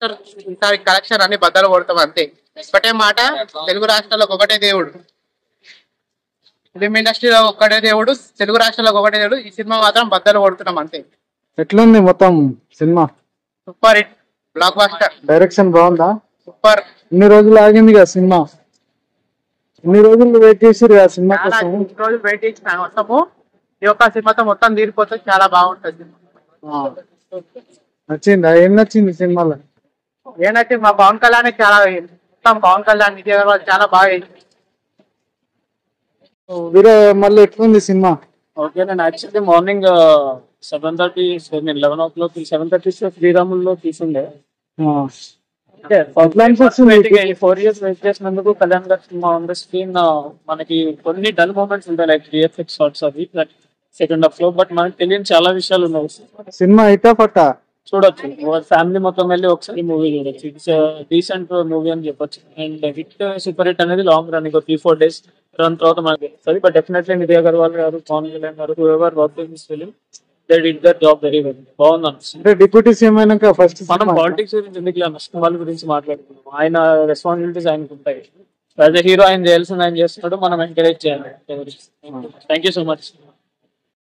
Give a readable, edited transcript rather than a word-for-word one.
ఈసారి కలెక్షన్ అన్ని బద్దలు కొడతాం అంతే. ఒకటే మాట, తెలుగు రాష్ట్రాలకు ఒకటే దేవుడు, ఫిలిం ఇండస్ట్రీలో ఒకటే దేవుడు, తెలుగు రాష్ట్రాలకు ఒకటే దేవుడు. ఈ సినిమా మాత్రం బద్దలు కొడుతున్నాం అంతే. ఎట్లుంది మొత్తం సినిమా? Super hit, blockbuster. Direction బాగుందా? సూపర్. ఇన్ని రోజులు ఆగింది కదా సినిమా, ఇన్ని రోజులు వెయిట్ చేసిరు కదా సినిమా కోసం. రోజులు వెయిట్ చేసిన మొత్తము ఈ యొక్క సినిమాతో మొత్తం తీరిపోతే చాలా బాగుంటుంది. నచ్చిందా? ఏం నచ్చింది సినిమాలో? ఏంటంటే మా పవన్ కళ్యాణ్ చాలా, మొత్తం పవన్ కళ్యాణ్ విజయ్ అగర్వాల్ చాలా బాగా చేసింది. వీరే మళ్ళీ ఎట్లుంది సినిమా? ఓకే, నేను యాక్చువల్లీ మార్నింగ్ 7:30 11 o'clock 7:30 శ్రీరాముల్లో తీసుండే. 4 years వెయిట్ చేసినందుకు కళ్యాణ్ గారి సినిమా ఆన్ ద స్క్రీన్. మనకి కొన్ని డల్ మూమెంట్స్ ఉంటాయి, లైక్ విఎఫ్ఎక్స్ షార్ట్స్ అవి సెకండ్ హాఫ్ లో, బట్ మనకి తెలియని చాలా విషయాలు ఉన్నాయి. సినిమా అయితే పట్టా చూడొచ్చు, ఫ్యామిలీ మొత్తం వెళ్ళి ఒకసారి మూవీ చూడొచ్చు. ఇట్స్ డీసెంట్ మూవీ అని చెప్పొచ్చు. అండ్ హిట్ సూపర్ హిట్ అనేది లాంగ్ రన్, ఇంకో 3-4 days రన్ తర్వాత మనకి తెలుస్తుంది. బట్ డెఫినెట్లీ విజయ్ అగర్వాల్ గారు, పవన్ కళ్యాణ్ గారు, whoever worked in this film, they did their job very well. బాగుంది అనిపిస్తుంది. అంటే డిప్యూటీ సీఎం అయినాక ఫస్ట్ మనం పాలిటిక్స్ గురించి ఎందుకు నష్టం వాళ్ళ గురించి మాట్లాడుతున్నాం. ఆయన రెస్పాన్సిబిలిటీస్ ఆయనకు ఉంటాయి. యాజ్ ఎ హీరో ఆయన చేయాల్సింది ఆయన చేస్తున్నాడు, మనం ఎంకరేజ్ చేయాలి. Thank you so much.